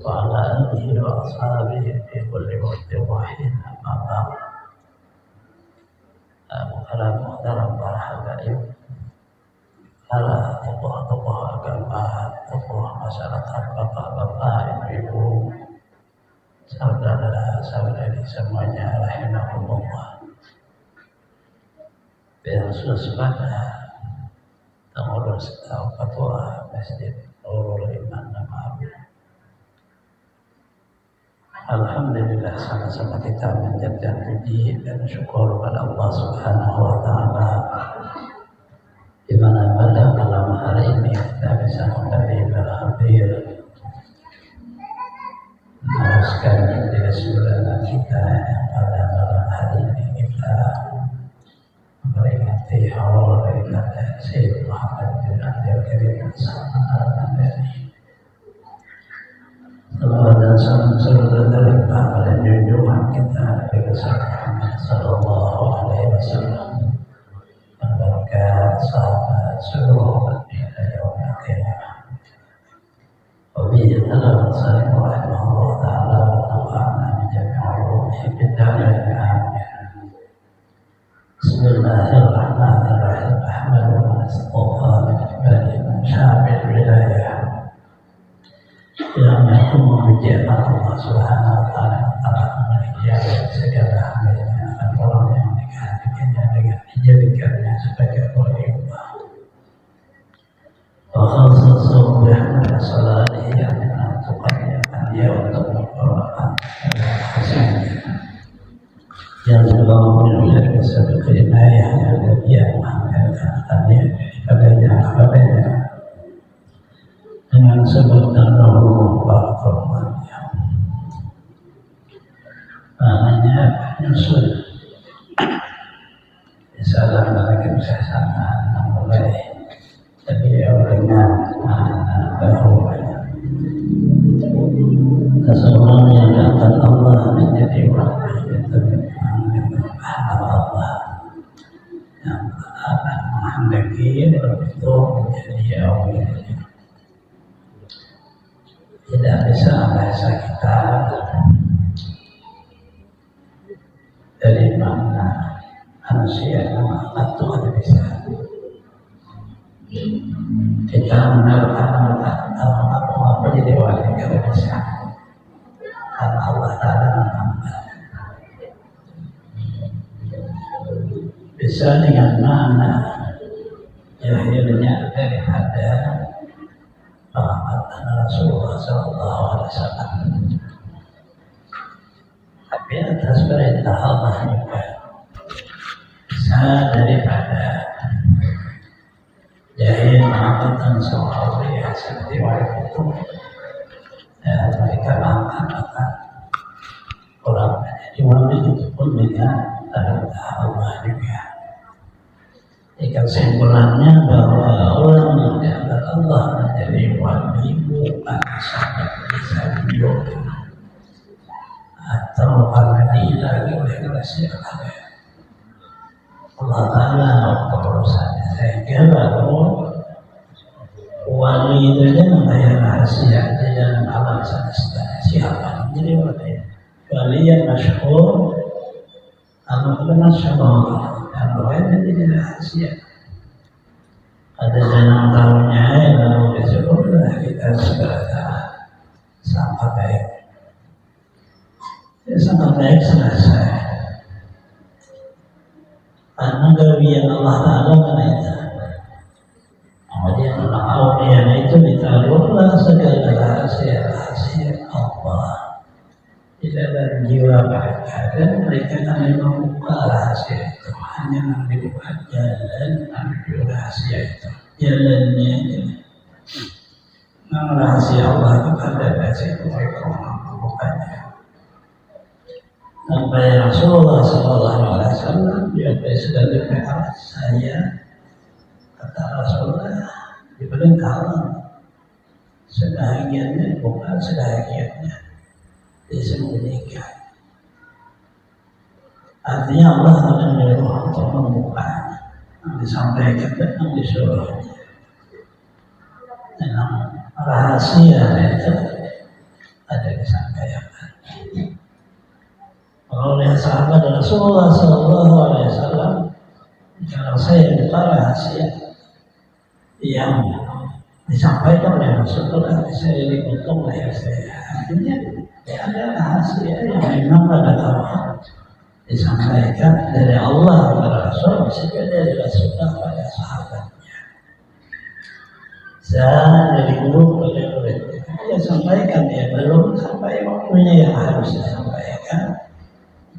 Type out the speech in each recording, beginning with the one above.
وعلى آله وأصحابه في كل وقت وحين. أما بعد. Para muhtaram, para habaib, para tokoh-tokoh agama, tokoh masyarakat, bapak-bapak, ibu-ibu, saudara-saudari semuanya, rahimahumullah. Berkhusus pada pengurus atau ketua Masjid Nurul Iman Namawi. Alhamdulillah, sama-sama kita menjadikan puji dan syukur pada Allah Subhanahu wa Ta'ala, di mana pada malam hari ini kita bisa kembali berhadir meneruskan majelis bulanan kita yang pada malam hari ini kita memperingati haul daripada Sayyid Muhammad bin Abdul Karim Al-Madani. Salawat dan salam serta berlimpah pada junjungan kita Nabi besar Muhammad sallallahu alaihi wasallam, berkat sahabat seluruh umatnya yaumil qiyamah. Wabillahi taufiq rahimahullah taala wa nafa'ana bi jami'il ulumihi fid darain amin. Bismillahirrahmanirrahim. Ahmadu wa nastaghfiruh min ibadihi man syamil wilayah yang memuji Allah Subhanahu wa Ta'ala telah memiliki segala hal yang akan tolong yang dikahanikannya dengan dijadikannya sebagai waliullah. Wa khususun bihaqi salatihi yang menentukannya dia untuk membawakan hasilnya yang sebelum menulis sebagai keinayah yang dia menghadirkannya daripadanya dengan sebab dan dahulu Al-Qurannya. Namanya nyusul Salah mereka bisa sama mulai beliau dengan bahwa seseorang yang dapat Allah menjadi wali itu memang Allah yang akan menghendaki itu menjadi awal. Tidak bisa bahasa kita dari mana manusia mengangkat Tuhan bisa. Kita mengenalkan apa jadi wali kalau bisa. Karena Allah Ta'ala menambah. Bisa dengan mana akhirnya daripada Muhammad Rasulullah Sallallahu Alaihi Wasallam. Tapi atas perintah Allah juga bisa daripada jahil Muhammad Sallallahu Alaihi Wasallam seperti waktu itu mereka mengatakan orang menjadi wali itu pun dengan perintah Allah juga. Kesimpulannya bahwa orang yang dianggap Allah menjadi wali bukan sangat bisa dijodoh atau karena dilagi oleh kasih Allah Ta'ala urusannya. Saya kira bahwa wali itu aja membayar rahasia di dalam alam sana sebenarnya siapa yang jadi wali? Wali yang masyhur atau masyhur yang lain menjadi rahasia. Ada jangan tahunya lalu disebutlah kita segera sangat baik. Sangat baik selesai. Karena kemudian Allah Ta'ala menaikkan. Kemudian Allah itu ditaruhlah segala rahasia Allah di dalam jiwa mereka, dan mereka akan membuka rahasia itu. Hanya dibuka jalan menuju rahasia itu. Jalannya memang rahasia Allah itu ada di situ, mereka membukanya. Sampai Rasulullah Sallallahu Alaihi Wasallam dia sudah berkata, saya kata Rasulullah diperintah Allah sebahagiannya bukan sebahagiannya disembunyikan. Artinya Allah akan menyuruh untuk membukanya, yang disampaikan dan yang disuruhnya. Memang rahasia itu ada disampaikan oleh sahabat Rasulullah Sallallahu Alaihi Wasallam. Kalau saya buka rahasia yang disampaikan oleh Rasulullah, saya dipotong leher saya. Artinya ada rahasia yang memang pada Allah disampaikan dari Allah kepada Rasul, bisa dari Rasulullah pada sahabatnya. Dan dari guru pada murid, dia sampaikan, dia belum sampai waktunya yang harus disampaikan.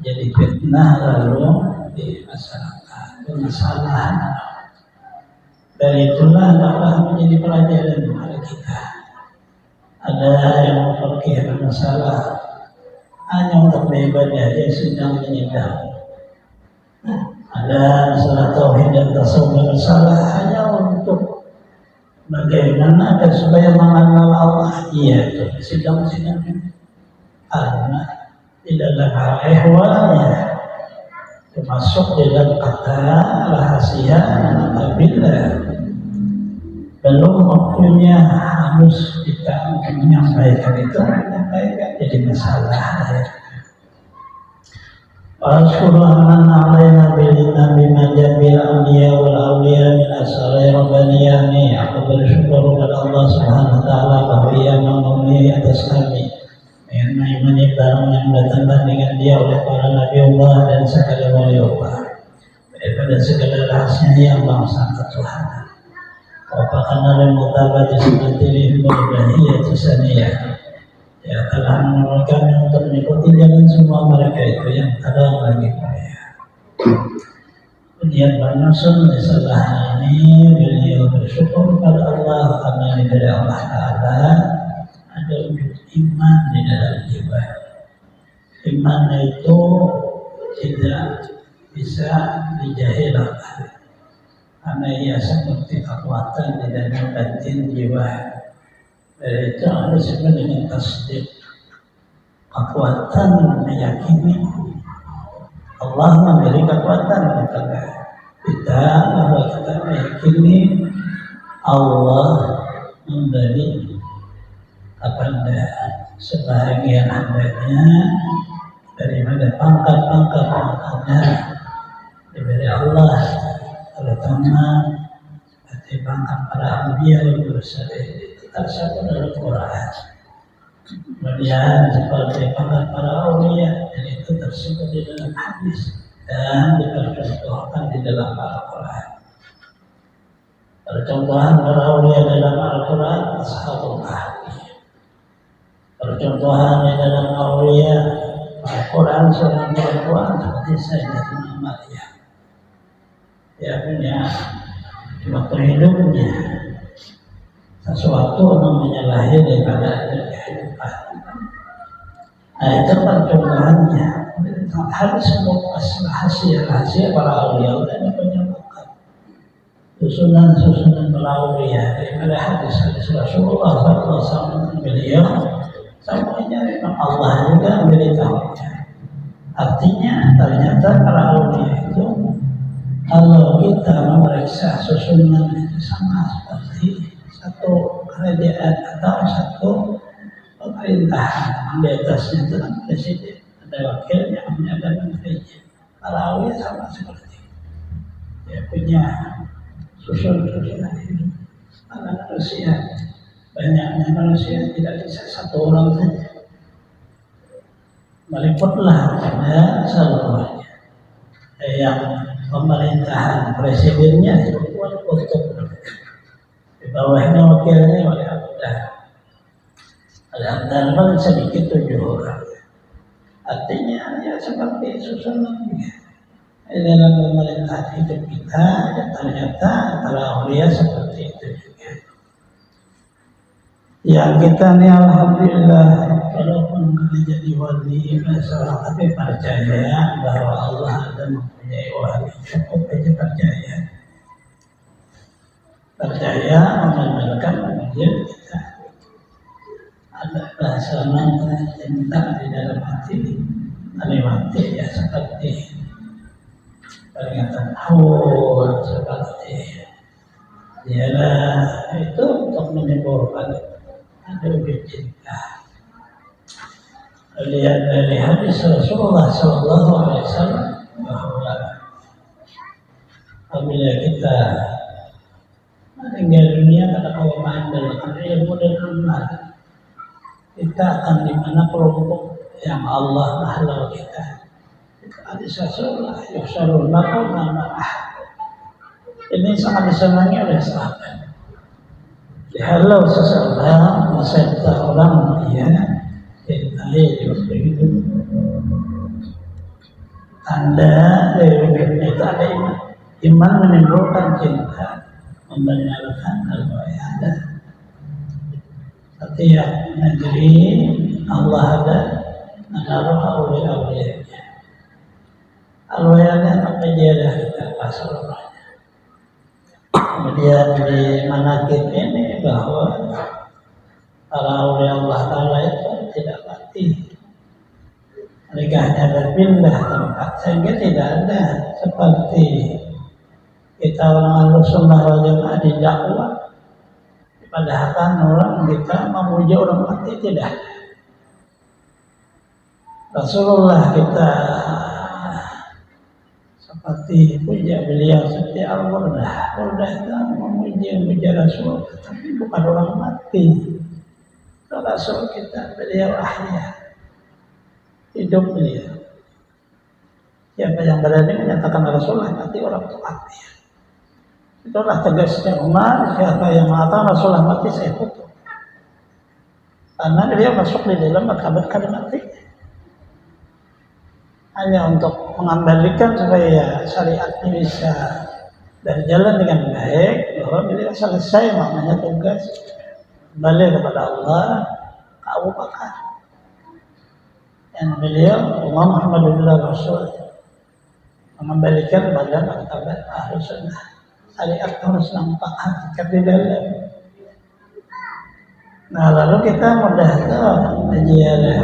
Jadi fitnah lalu di masyarakat, permasalahan. Dari itulah dakwah menjadi pelajaran bagi kita. Ada yang memperkirakan masalah hanya untuk beribadah, dia sedang menyidang. Ada masalah tauhid dan tasawuf, masalah hanya untuk bagaimana agar supaya mengenal Allah. Iya, itu sidang-sidang karena di dalam hal ihwalnya termasuk di dalam kata rahasia apabila belum waktunya harus kita menyampaikan itu, menyampaikan jadi masalah. Al-Qur'an alaina bilina bima jamil awliya wal awliya min asari rabbaniyah. Aku bersyukur kepada Allah Subhanahu wa taala bahwa ia mengampuni atas kami dengan imani barang yang datang dengan dia oleh para nabi Allah dan segala wali Allah daripada segala rahasia yang bangsa ketuhanan. Wafaqan al mutabati seperti lihmudahiyah tusaniyah. Ya telah menolong kami untuk mengikuti jalan semua mereka itu yang ada lagi mulia. Kemudian banyak setelah ini beliau bersyukur kepada Allah karena dari Allah Ta'ala ada wujud iman di dalam jiwa. Iman itu tidak bisa dijahilkan karena ia seperti kekuatan di dalam batin jiwa. Dari itu ada disebut dengan tasdik, kekuatan meyakini Allah memberi kekuatan kepada kita, bahwa kita meyakini Allah memberi kepada sebahagian hambanya daripada pangkat-pangkat diberi Allah, terutama dari pangkat para anbiya yang bersabda tersebut dalam Quran. Kemudian seperti pangkat para aulia, dan itu tersebut di dalam hadis dan dipercontohkan di dalam Al-Quran. Percontohan para aulia dalam Al-Quran, Ashabul Kahfi. Percontohan di dalam aulia Al-Quran seorang perempuan seperti Sayyidatuna Maryam. Dia punya waktu hidupnya sesuatu yang menyalahi daripada kehidupan. Nah, itu percontohannya. Harus semua rahasia para aulia dan penyebabkan susunan para aulia daripada hadis Rasulullah SAW. Beliau semuanya memang Allah juga memberitahunya. Artinya ternyata para aulia itu, kalau kita memeriksa susunan itu sama seperti satu kerajaan atau satu pemerintahan. Di atasnya itu presiden, ada wakilnya, ada menterinya. Kalau ya sama seperti dia punya susunan hidup. Karena manusia, banyaknya manusia tidak bisa satu orang saja. Meliputlah pada seluruhnya. Yang pemerintahan presidennya itu untuk di bawahnya wakilnya oleh Abdul. Al-Abdal paling sedikit 7 orang. Artinya ya seperti susunan dalam pemerintahan hidup kita, dan ternyata antara aulia seperti itu juga. Yang kita nih alhamdulillah, walaupun kita jadi wali seorang, tapi percaya bahwa Allah ada mempunyai wali, cukup aja percaya. Percaya memandangkan menjadi kita ada bahasa mantra cinta di dalam hati, melewati ya seperti peringatan haul, seperti dialah itu untuk menyembuhkan ada wujud cinta. Lihat dari hadis Rasulullah SAW bahwa apabila kita meninggal dunia karena mengandalkan ilmu dan amal, kita akan di mana kelompok yang Allah halau kita. Hadis Rasulullah yusarul mar'u ma'ah. Ini sangat disenangi oleh sahabat. Dihalau seseorang beserta orang dia cintai di waktu hidup. Tanda dari wujudnya itu ada iman. Iman menimbulkan cinta, membenarkan Allah yang ada. Setiap negeri Allah ada, menaruh awliya-awliyanya. Awliyanya apa dia kita pasal Allah. Kemudian di manakib ini bahwa para awliya Allah Ta'ala itu tidak mati. Mereka hanya berpindah tempat sehingga tidak ada seperti kita orang Ahlussunnah wal Jamaah di dakwah. Padahal orang kita memuji orang mati tidak. Rasulullah kita seperti puja beliau seperti Al-Burdah. Burdah itu memuji Rasul, tapi bukan orang mati. Rasul kita beliau ahya, hidup beliau. Siapa yang berani menyatakan Rasulullah mati, orang itu mati. Itulah tegasnya Umar, siapa yang mengatakan Rasulullah mati saya tutup. Karena beliau masuk di dalam makabat kalimat mati. Hanya untuk mengembalikan supaya syariat ini bisa berjalan dengan baik, bahwa beliau selesai maknanya tugas kembali kepada Allah, ke Abu Bakar. Dan beliau Umar Muhammadullah Rasul mengembalikan pada martabat Ahlussunnah. Syariat harus nampak hakikat di dalam. Nah, lalu kita mudah tahu ziarah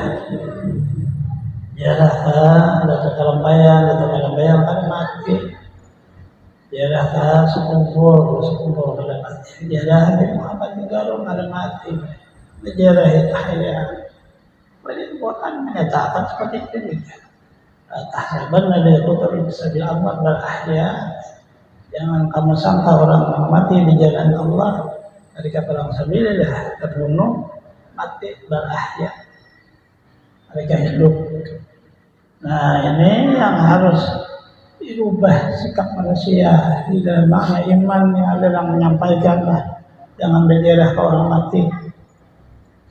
Datuk Kalambayan kan mati. Ziarah sekubur pada mati. Ziarah Muhammad Garung ada mati. Ziarah Tahya. Quran menyatakan seperti itu juga. Tahsaban ada putar sabil Allah berahya. Jangan kamu sangka orang mati di jalan Allah dari kata orang sabilillah terbunuh mati berahya. Mereka hidup. Nah, ini yang harus dirubah sikap manusia di dalam makna iman yang ada yang menyampaikanlah jangan berziarah ke orang mati.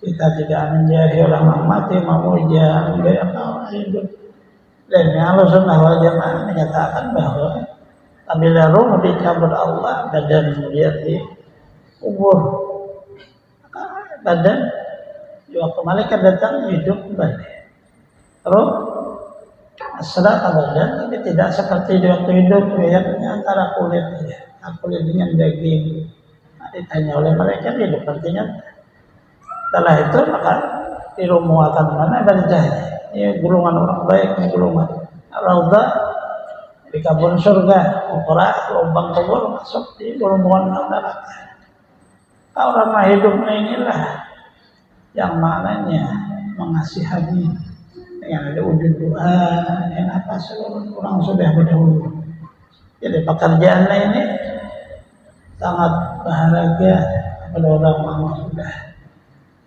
Kita tidak menziarahi orang mati, memuja orang hidup. Dan Ahlussunnah wal Jamaah menyatakan bahwa apabila ruh dicabut Allah, badan kemudian dikubur, badan waktu malaikat datang hidup kembali. Roh serat badan, tapi tidak seperti di waktu hidup yang antara kulit dengan daging. Nah, ditanya oleh mereka hidup artinya. Setelah itu maka dirumuhkan mana barjahnya. Ini gulungan orang baik, ini gulungan raudhah di kebun surga, ukuran lubang kubur masuk di gulungan neraka. Orang mah hidupnya inilah yang maknanya mengasihani dengan ada wujud doa dan apa seluruh orang sudah berdahulu. Jadi pekerjaannya ini sangat bahagia pada orang yang sudah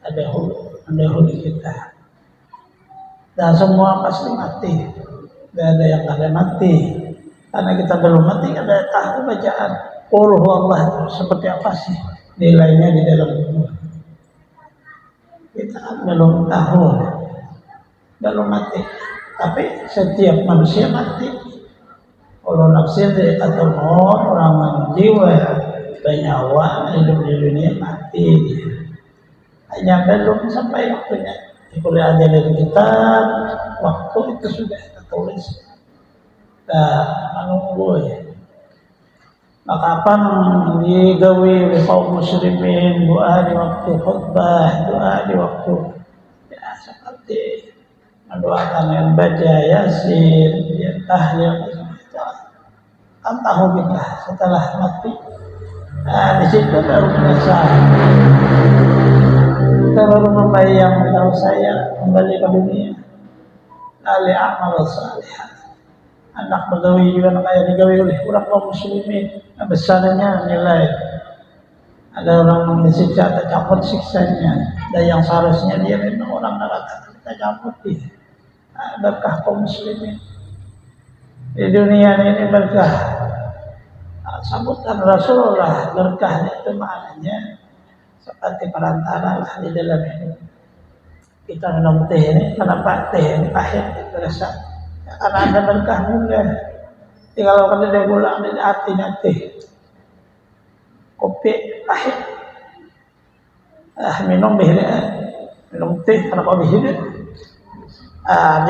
ada hulu kita. Dan semua pasti mati. Tidak ada yang kada mati. Karena kita belum mati, kada tahu bacaan Qul huwallah seperti apa sih nilainya di dalam tubuh. Kita belum tahu, belum mati. Tapi setiap manusia mati. Kalau nafsin atau orang jiwa bernyawa hidup di dunia mati. Hanya belum sampai waktunya. Kuliah aja dari kita, waktu itu sudah tertulis. Kita menunggu ya. Maka kapan digawi oleh kaum muslimin doa di waktu khutbah, doa di waktu ya seperti mendoakan yang baca yasin, ya tahlil, kan tahu kita setelah mati. Nah di situ baru menyesal. kita baru membayang kalau saya kembali ke dunia. Ali amal salihah. Anak begawi juga kayak digawi oleh orang kaum muslimin. Besarnya nilai. Ada orang disiksa tercampur siksanya. Dan yang seharusnya dia memang orang neraka tercampur dia. Berkah kaum muslimin. Di dunia ini berkah. Sambutan Rasulullah berkah itu maknanya seperti perantara lah di dalam hidup. Kita minum teh ini, kenapa teh ini pahit terasa? Ya, karena ada berkah juga. Jadi kalau dia pulang dari artinya teh, kopi pahit, minum teh kenapa bihir?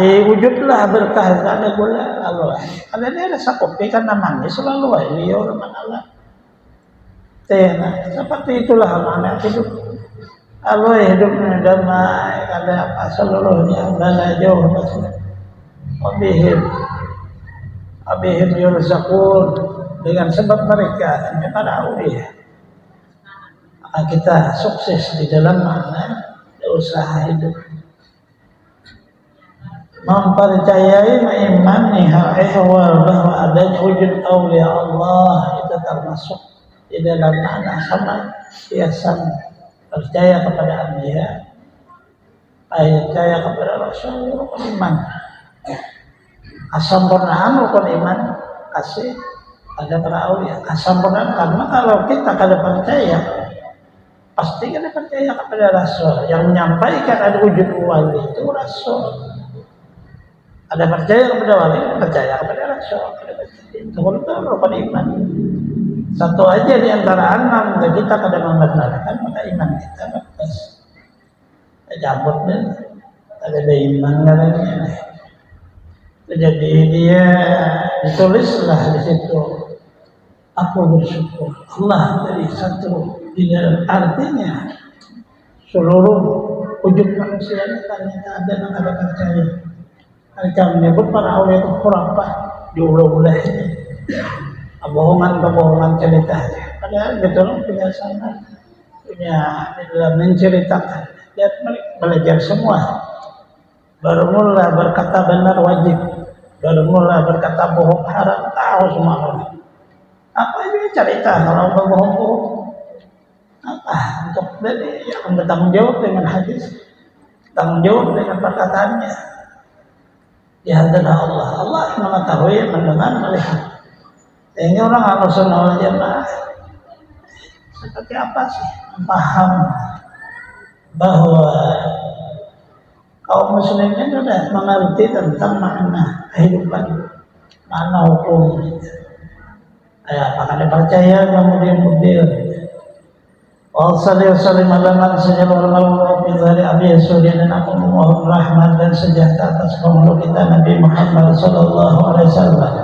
Diwujudlah berkah ada gula Allah. Kalau dia rasa kopi kan namanya selalu liur manala. Teh, seperti itulah makna hidup. Allah hidupnya damai, ada apa seluruhnya bala jauh maksudnya. Abihim yurzaqun dengan sebab mereka para awliya. Maka kita sukses di dalam makna usaha hidup. Mempercayai mengimani hal-ehwal bahwa adanya wujud awliya Allah itu termasuk di dalam makna sama hiasan percaya kepada anbiya, percaya kepada Rasul, rukun iman. Kesempurnaan rukun iman kasih ada para awliya. Kesempurnaan karena kalau kita kada percaya, pasti kada percaya kepada Rasul. Yang menyampaikan ada wujud wali itu Rasul. Ada percaya kepada wali, percaya kepada Rasul. Itu rukun iman. Satu aja di antara 6 kita kada membenarkan maka iman kita bagus. Cabut deh, ada iman katanya. Jadi dia ditulislah di situ. Aku bersyukur Allah dari satu di dalam artinya seluruh wujud manusia ternyata ada yang ada percaya. Mereka menyebut para awliya itu khurafah diulah-ulah ini. Kebohongan cerita. Padahal betul punya sana, punya dalam menceritakan. Dia belajar semua. Baru mula berkata benar wajib. Baru mula berkata bohong haram. Tahu semua orang. Apa ini cerita kalau bohong-bohong? Apa? Untuk dari yang bertanggung jawab dengan hadis, tanggung jawab dengan perkataannya. Di hadapan Allah. Allah mengetahui, mendengar, melihat. Sehingga orang Ahlussunnah wal Jamaah seperti apa sih paham bahwa kaum muslimin sudah mengerti tentang makna kehidupan, makna hukum. Apakah dia percaya kemudian Sallallahu alaman sejalan Allah dari Abi Suri dan aku memohon rahmat dan sejahtera atas penghulu kita Nabi Muhammad Sallallahu Alaihi Wasallam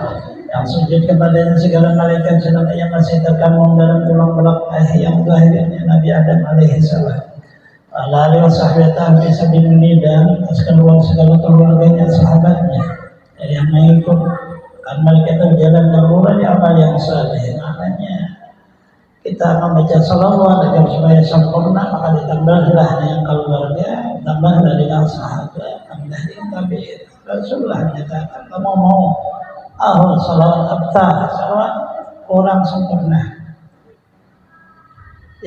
yang sujud kepadanya segala malaikat sedang yang masih terkandung dalam tulang belakang yang lahirnya Nabi Adam alaihi salam. Lalu sahabat Nabi sabini dan kedua segala keluarganya sahabatnya yang mengikut kan malaikat berjalan darurat di amal yang saleh. Maknanya kita membaca salawat agar supaya sempurna maka ditambahlah dengan keluarga, tambahlah dengan sahabat, tambah dengan tabi'in. Rasulullah menyatakan kamu mau salawat abtar, salawat orang sempurna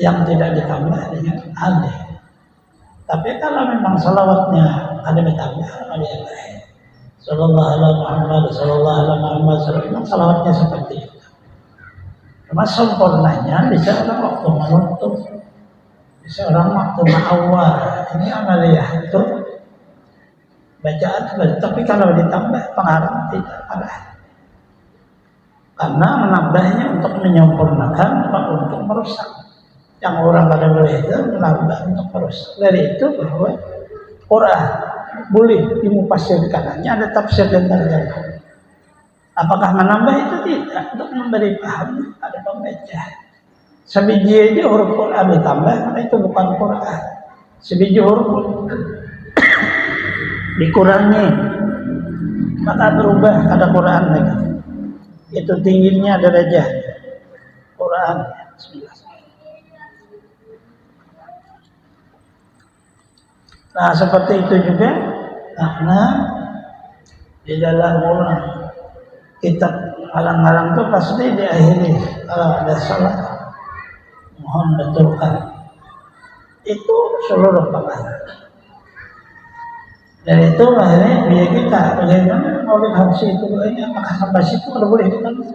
yang tidak ditambah dengan alih. Tapi kalau memang salawatnya ada ditambah ada yang lain. Sallallahu alaihi Muhammad, sallallahu alaihi Muhammad, memang salawatnya seperti itu. Cuma sempurnanya bisa orang waktu menutup, bisa orang waktu ma'awal. Ini amaliyah itu bacaan, tapi kalau ditambah pengaruh tidak ada. Karena menambahnya untuk menyempurnakan atau untuk merusak. Yang orang pada boleh itu menambah untuk merusak. Dari itu bahwa Quran boleh dimufasirkan, hanya ada tafsir dan terjemah. Apakah menambah itu tidak? Untuk memberi paham ada pembaca. Sebiji aja huruf Quran ditambah, maka itu bukan Quran. Sebiji huruf dikurangi, maka berubah ada Quran lagi. Itu tingginya derajat Quran. Bismillah. Nah seperti itu juga karena di dalam kitab halang-halang itu pasti diakhiri kalau ada salah mohon betulkan itu seluruh perkara. Dan itu akhirnya biaya kita bagaimana Maulid Habsyi itu ini apakah sampai situ ada boleh ditambah?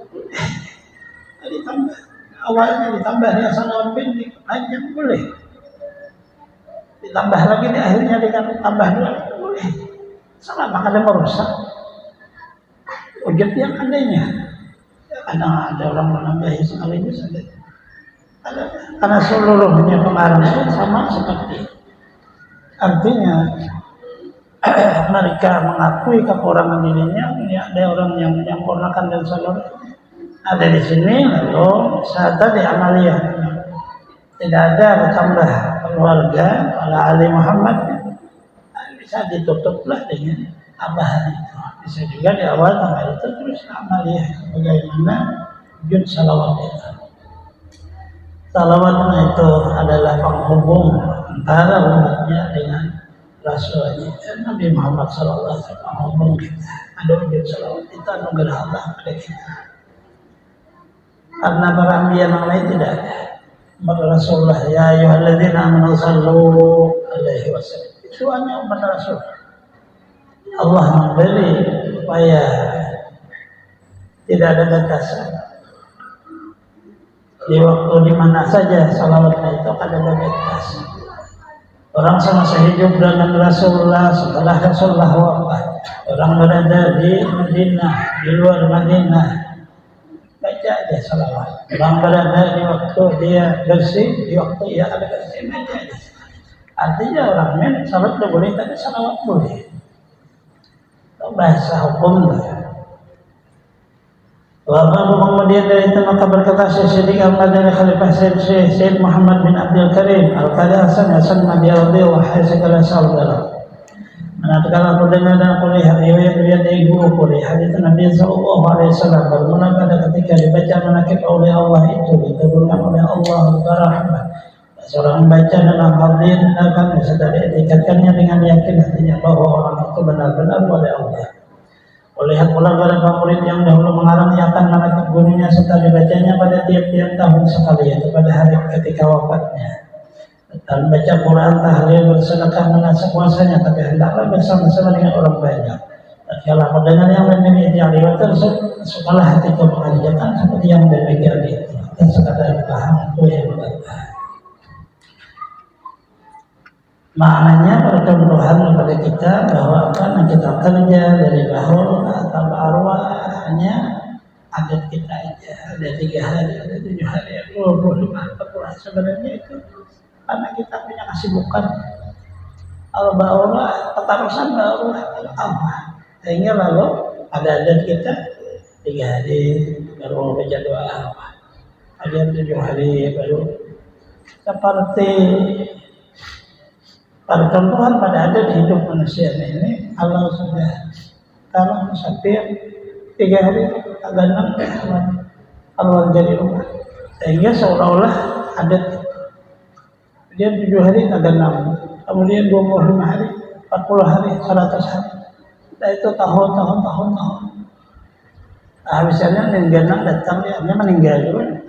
Ditambah awalnya ditambah ya salawat pendek panjang boleh ditambah lagi di akhirnya ditambah dua boleh salah maka ada merusak wujud yang adanya ya, kadang ada orang menambahi sekaligus ada karena seluruhnya pengarang itu sama seperti artinya mereka mengakui kekurangan dirinya ya, ada orang yang menyempurnakan dan seluruh ada di sini lalu syahada di amaliyah tidak ada bertambah keluarga ala Ali Muhammad bisa ditutuplah dengan tambahan itu bisa juga di awal tambah itu terus amaliyah bagaimana wujud salawat itu salawat itu adalah penghubung antara umatnya dengan Rasulnya Nabi Muhammad SAW menghubung kita ada wujud salawat itu anugerah Allah pada kita karena para anbiya yang lain tidak ada Rasulullah ya ayyuhalladzina amanu sallu alaihi wasallam itu hanya umat Rasul Allah memberi supaya tidak ada batasan di waktu di mana saja salawatnya itu ada batasan orang semasa hidup dengan Rasulullah setelah Rasulullah wafat orang berada di Madinah di luar Madinah baca aja salawat orang berada di waktu dia bersih di waktu dia ada bersih baca aja artinya orang men salat tidak boleh tapi salawat boleh itu bahasa hukum lalu kemudian dari itu maka berkata Syekh Ahmad dari Khalifah Syekh Muhammad bin Abdul Karim Al-Qadhi Hasan Nabi radhiyallahu anhu segala saudara menatkan aku dengar dan aku lihat riwayat ibu aku lihat hadits Nabi sallallahu alaihi wasallam bermula pada ketika dibaca manaqib oleh Allah itu diturunkan oleh Allah rahmat seorang membaca dalam hadis akan sedari etikatkannya dengan yakin hatinya bahwa orang itu benar-benar oleh Allah. Lihat pula beberapa murid yang dahulu mengarang akan manaqib gurunya serta dibacanya pada tiap-tiap tahun sekali yaitu pada hari ketika wafatnya. Dan baca Quran tahlil bersedekah mengasah puasanya tapi hendaklah bersama-sama dengan orang banyak. Tatkala mendengar yang memiliki riwayat tersebut setelah hati itu mengajarkan seperti yang demikian itu dan sekadar paham itu yang berkata. Maknanya percontohan kepada kita bahwa apa yang kita kerja dari bahul atau arwah hanya adat kita aja ada 3 hari, ada 7 hari, 25, 40 sebenarnya itu karena kita punya kesibukan al-ba'urah, ketarusan ba'urah al-amah sehingga lalu ada adat kita 3 hari baru baca doa ada 7 hari baru seperti percontohan pada adat hidup manusia ini Allah sudah kalau musafir 3 hari agak 6 keluar dari rumah sehingga seolah-olah adat dia 7 hari agak 6 kemudian 25 hari 40 hari 100 hari nah itu tahun habisnya meninggal datang dia meninggal juga.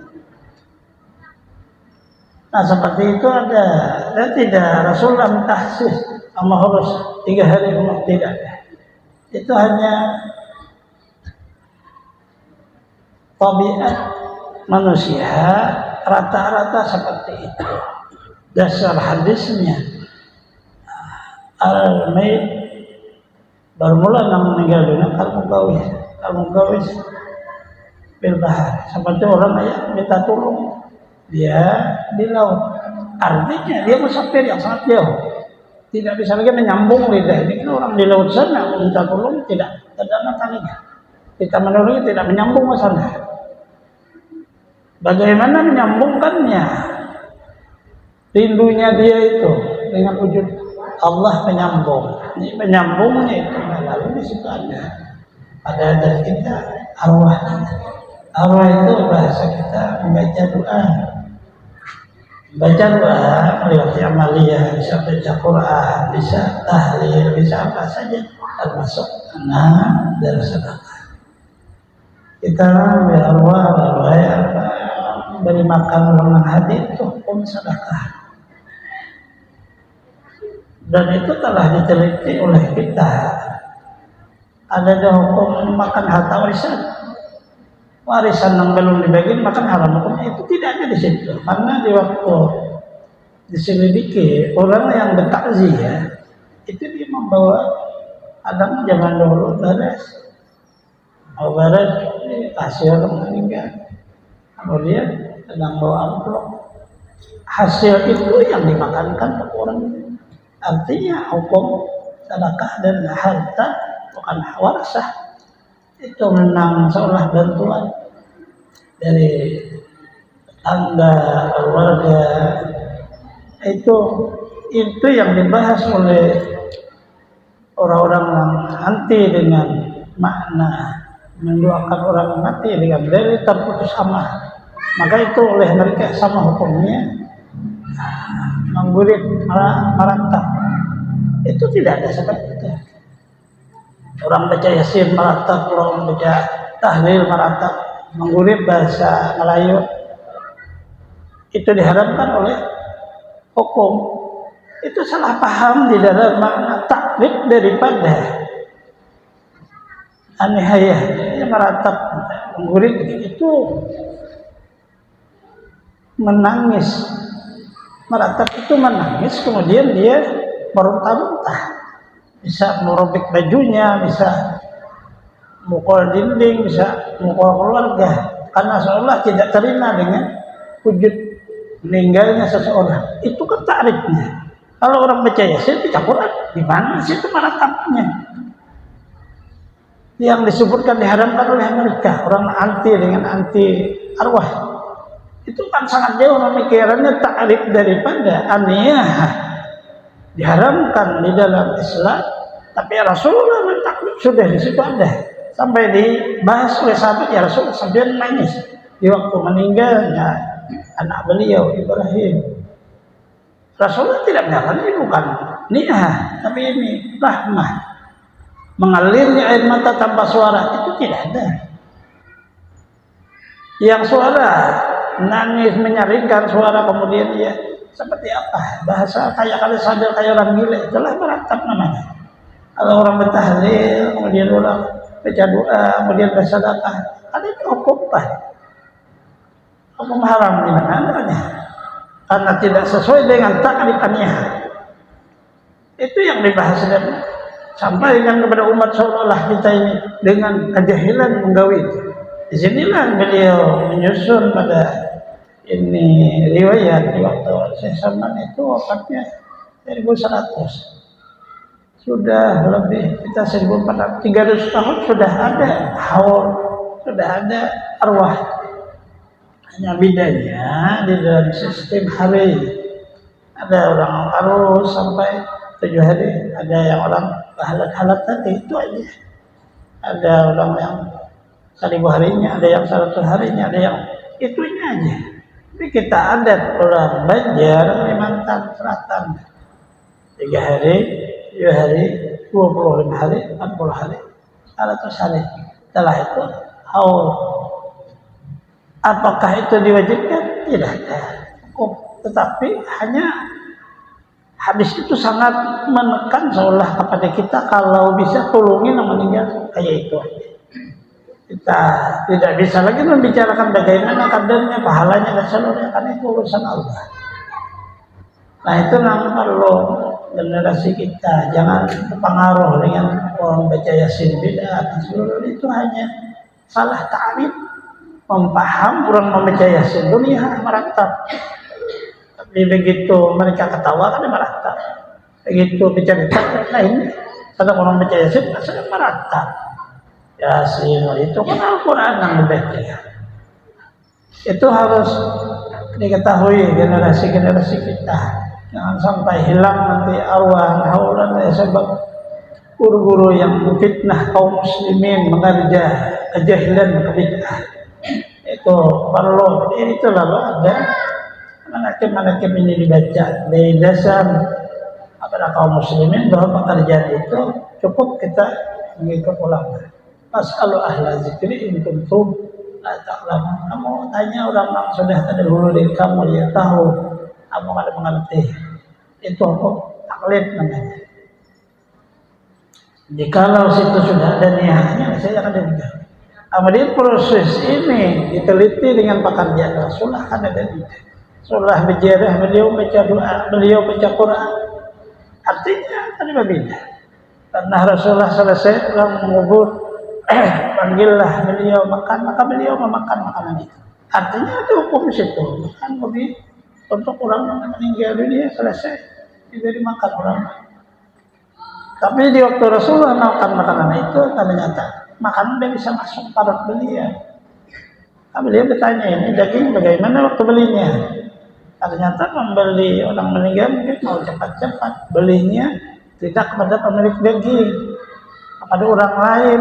Nah seperti itu ada dan tidak Rasulullah mentahsis sama harus 3 hari rumah tidak itu hanya tabiat manusia rata-rata seperti itu dasar hadisnya al-mayyit bermula meninggal dunia al-mugawis bil bahar seperti orang yang minta tolong dia di laut artinya dia musafir yang sangat jauh tidak bisa lagi menyambung lidah ini kan orang di laut sana minta tolong tidak ada talinya kita menolongnya tidak menyambung ke sana bagaimana menyambungkannya rindunya dia itu dengan wujud Allah penyambung ini penyambungnya itu lalu di situ ada dari kita arwah itu bahasa kita membaca doa baca doa, melewati amaliyah, bisa baca Quran, bisa tahlil, bisa apa saja, termasuk anak dan sedekah. Kita berarwah ya, beri makan orang hadir itu hukum sedekah. Dan itu telah diteliti oleh kita. Ada hukum makan harta warisan. Warisan yang belum dibagi makan haram, hukumnya itu tidak ada di situ. Karena di waktu diselidiki orang yang bertakziah itu dia membawa Adam zaman dulu beres, mau beres kasih orang meninggal, kemudian sedang bawa amplop, hasil itu yang dimakankan orang. Artinya hukum sedekah dan harta bukan warasah, itu memang seolah bantuan dari tetangga, keluarga. Itu yang dibahas oleh orang-orang yang anti dengan makna mendoakan orang mati dengan dalil terputus amal. Maka itu oleh mereka sama hukumnya menggurit meratap. Itu tidak ada seperti itu. Orang baca Yasin meratap, orang baca tahlil meratap, menggurit bahasa Melayu. Itu diharamkan oleh hukum. Itu salah paham di dalam makna taklid daripada anihayah. Meratap, menggurit itu menangis. Meratap itu menangis, kemudian dia meruntah-runtah, bisa merobek bajunya, bisa mukul dinding, bisa mukul keluarga, karena seolah tidak terima dengan wujud meninggalnya seseorang. Itu kan takrifnya. Kalau orang baca Yasin baca Quran, di mana sih itu meratapnya? Yang disebutkan diharamkan oleh mereka, orang anti dengan anti arwah. Itu kan sangat jauh pemikirannya takrif daripada aniyah. Diharamkan di dalam Islam, tapi Rasulullah mentaklif sudah di situ ada. Sampai dibahas oleh sahabat, ya Rasul sampai nangis di waktu meninggalnya anak beliau Ibrahim. Rasulullah tidak menyatakan ini bukan niyah, tapi ini rahmah. Mengalirnya air mata tanpa suara itu tidak ada. Yang suara nangis menyaringkan suara, kemudian dia seperti apa? Bahasa kayak kali sadar kayak orang gila, itulah meratap namanya. Kalau orang bertahlil, kemudian orang baca doa, kemudian bersedekah, ada itu hukum apa? Hukum haram di mana adanya? Karena tidak sesuai dengan takrif aniyah. Itu yang dibahas dan sampaikan kepada umat seolah kita ini dengan kejahilan menggawi itu. Di sinilah beliau menyusun pada ini riwayat di waktu Syekh Salman itu wafatnya 1100. Sudah lebih kita 1400, 300 tahun sudah ada haul, sudah ada arwah. Hanya bedanya di dalam sistem hari. Ada orang harus sampai 7 hari, ada yang orang halat-halat tadi, itu aja. Ada orang yang 1000 harinya, ada yang 100 harinya, ada yang itunya aja. Tapi kita adat orang Banjar, Kalimantan Selatan 3 hari, 7 hari, 25 hari, 40 hari, 100 hari. Setelah itu haul. Apakah itu diwajibkan? Tidak ada. Tetapi hanya hadis itu sangat menekan seolah kepada kita kalau bisa tolongin yang meninggal kayak itu aja. Kita tidak bisa lagi membicarakan bagaimana kadarnya, pahalanya dan seluruhnya, karena itu urusan Allah. Nah itu namanya perlu generasi kita jangan terpengaruh dengan orang baca Yasin beda, seluruh itu hanya salah ta'rif, mempaham orang membaca Yasin dunia meratap. Tapi begitu mereka ketawa kan meratap. Begitu bicara lain, kadang orang baca Yasin sedang meratap. Yasin itu kan Al-Quran yang dibaca. Itu harus diketahui generasi-generasi kita. Jangan sampai hilang nanti arwah haulan sebab guru-guru yang memfitnah kaum muslimin, mengerja kejahilan, kebid'ah. Itu perlu itu lalu ada manakib ini dibaca di dasar kepada kaum muslimin bahwa pekerjaan itu cukup kita mengikut ulama. Fas'alu ahla zikri in kuntum la ta'lamun. Kamu tanya orang yang sudah terdahulu dari kamu, dia tahu, kamu ada mengerti. Itu apa? Taklid namanya. Jikalau situ sudah ada niatnya, saya akan demikian. Kemudian proses ini diteliti dengan pekerjaan Rasulullah kan ada di Rasulullah berjarah, beliau baca doa, beliau baca Quran. Artinya ada berbeda. Karena Rasulullah selesai orang mengubur, panggillah beliau makan, maka beliau memakan makanan itu. Artinya itu hukum situ. Bukan bagi untuk orang meninggal dunia selesai tidak dimakan orang. Tapi di waktu Rasulullah makan makanan itu ternyata makanan dia bisa masuk perut beliau. Nah, beliau bertanya, ini daging bagaimana waktu belinya? Ternyata membeli orang meninggal mungkin mau cepat-cepat, belinya tidak kepada pemilik daging, kepada orang lain.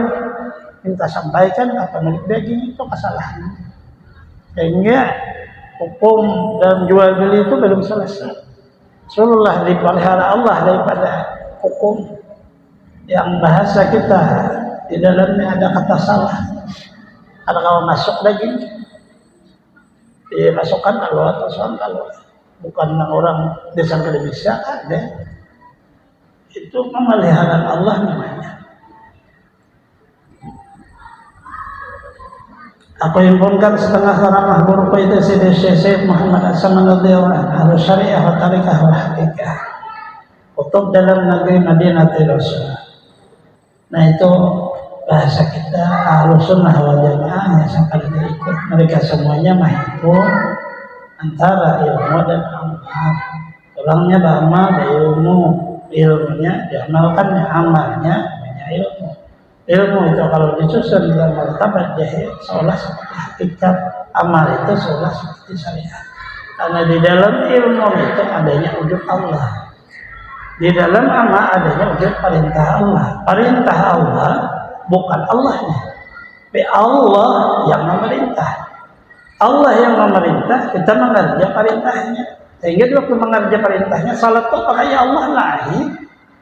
Minta sampaikan ke pemilik daging itu kesalahan. Sehingga hukum dalam jual beli itu belum selesai. Rasulullah dipelihara Allah daripada hukum yang bahasa kita di dalamnya ada kata salah. Ada kalau masuk daging dimasukkan keluar keluar, bukan orang disangka bisa ada. Itu pemeliharaan Allah namanya. Aku himpunkan setengah karamah berupa itu Syekh Muhammad As-Samanudiyah harus syariah wa tarikah wa hakikah. Kutub dalam negeri Madinah Rasul. Nah itu bahasa kita Ahlus Sunnah wal Jamaah yang sampai ikut mereka semuanya mahfuz antara ilmu dan amal. Orangnya beramal ilmunya diamalkan, amalnya punya ilmu. Ilmu itu kalau disusun dalam martabat jahil seolah seperti hakikat, amal itu seolah seperti syariat. Karena di dalam ilmu itu adanya wujud Allah. Di dalam amal adanya wujud perintah Allah. Perintah Allah bukan Allahnya, tapi Allah yang memerintah. Allah yang memerintah, kita mengerja perintahnya. Sehingga waktu mengerja perintahnya, salat itu pakai ya Allah lahir,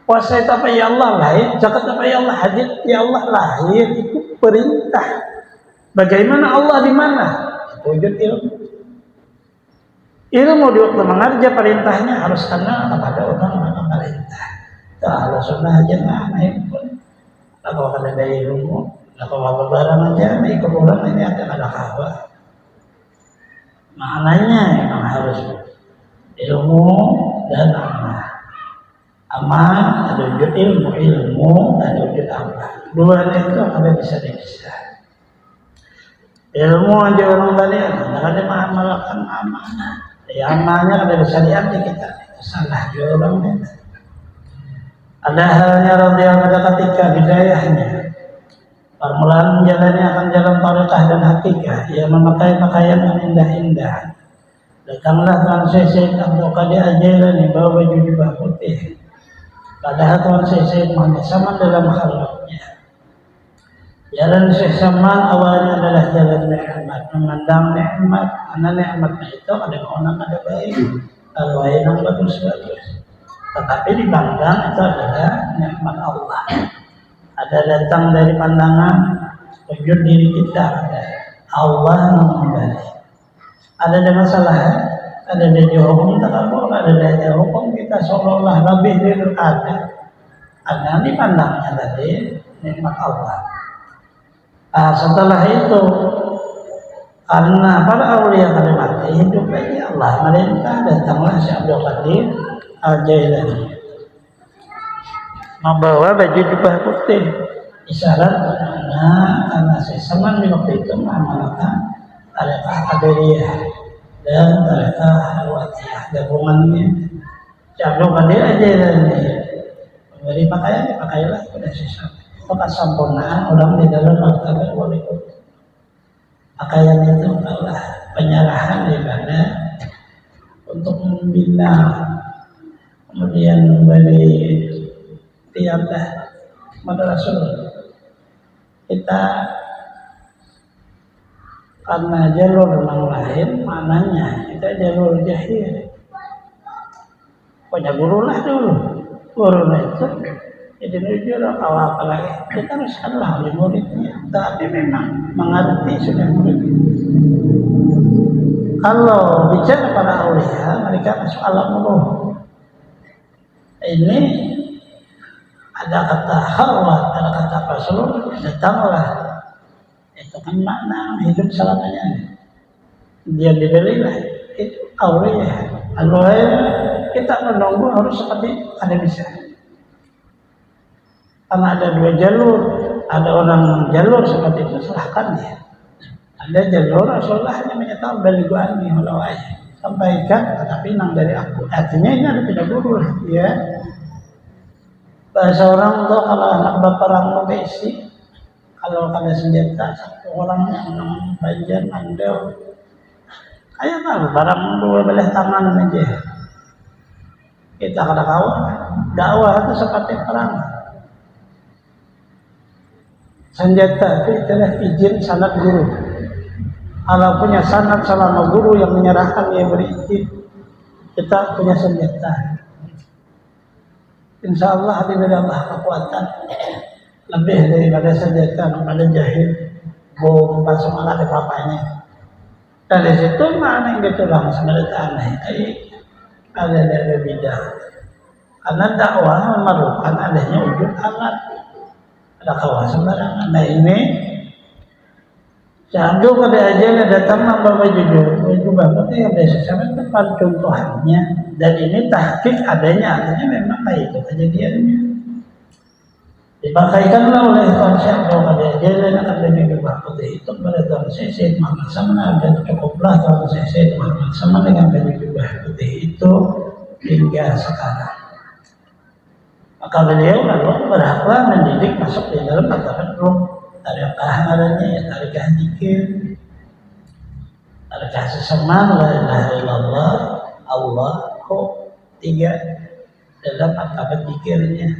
puasa itu apa ya Allah lahir, zakat apa ya Allah hadir, ya Allah lahir, itu perintah. Bagaimana Allah di mana? Wujud ilmu. Ilmu di waktu mengerja perintahnya harus kenal kepada orang yang memerintah. Kalau sunnah aja pun. Kalau ada ilmu, kalau barang aja, ikut orang ini ada kabar. Maknanya memang harus ilmu dan amal. Amal ada wujud ilmu ada wujud amal. Dua itu ada bisa dipisah. Ilmu aja orang tadi ada mengamalkan amanah. Amalnya ada bisa diambil kita. Salah juga orang itu. Ada halnya radhiyallahu anhu ketika bidayahnya permulaan menjalani akan jalan tarekah dan hakikah, ia memakai pakaian yang indah-indah. Datanglah Tuan Syekh Abdul Qadir Al-Jailani bawa baju jubah putih. Padahal Tuan Syekh Muhammad Saman dalam khalwatnya. Jalan Syekh Saman awalnya adalah jalan nikmat, memandang nikmat. Karena nikmatnya itu ada orang ada baik, kalau yang bagus-bagus. Tetapi dipandang itu adalah nikmat Allah. Ada datang dari pandangan wujud diri kita, ada Allah mengembali. Ada masalah, ada dari hukum takabur, ada dari hukum kita seolah-olah lebih dari ada dipandangnya tadi nikmat Allah. Setelah itu karena para aulia kali mati hidup lagi Allah merintah, datanglah Syekh Abdul Qadir Al-Jailani membawa baju jubah putih, isyarat karena Syekh Saman di waktu itu mengamalkan tarekah Qadiriyah dan tarekah Halwatiyah gabungannya. Syekh Abdul Qadir Al-Jailani memberi pakaianlah kepada Syekh Saman. Kesempurnaan orang di dalam martabat wali kutub. Pakaian itu adalah penyerahan ibadah untuk membina, kemudian memberi tiada kepada Rasul. Kita karena jalur yang lain maknanya kita jalur jahil. Punya guru lah dulu, guru itu jadi jujur apa lagi kita harus salah oleh muridnya, tapi memang mengerti sudah murid. Kalau bicara para aulia, mereka masuk alam roh. Ini ada kata khalwat, ada kata faslun, datanglah. Itu kan makna hidup selamanya. Dia dibelilah itu aulia. Aulia kita menunggu harus seperti ada bisa. Karena ada dua jalur, ada orang jalur seperti itu silahkan dia. Ada jalur Rasulullah hanya menyatakan baliguan nih walau ayat sampaikan tetapi nang dari aku. Artinya ini ada tidak guru lah ya. Bahasa orang tuh kalau anak berperang mau besi, kalau ada senjata satu orang yang banjar mandel kayak tahu barang dua belah tangan aja. Kita kada kawan dakwah itu seperti perang. Senjata itu adalah izin sanad guru. Kalau punya sanad selama guru yang menyerahkan dia beri izin, kita punya senjata. Insya Allah diberi Allah kekuatan lebih daripada senjata pada jahil. Bom masuk malah di papanya. Dari situ mana yang ditulang sebenarnya aneh. Ada dari bidah. Karena dakwah memerlukan adanya wujud alat. Ada kawan sembarangan. Nah ini jangan pada aja datang membawa jujur. Itu banget ya biasa sampai tempat contohannya. Dan ini tahqiq adanya artinya memang kayak itu kejadiannya. Dipakaikanlah oleh Tuan Syekh bahwa pada aja akan ada jubah putih itu pada Tuan Syekh Muhammad sama dan cukuplah Tuan Syekh Muhammad sama dengan baju jubah putih itu hingga sekarang. Maka beliau lalu berhaklah mendidik masuk di dalam martabat ruh. Tarikah adanya ya tarikah zikir, tarikah sesamaan la ilaha illallah Allahu tiga dalam martabat zikirnya.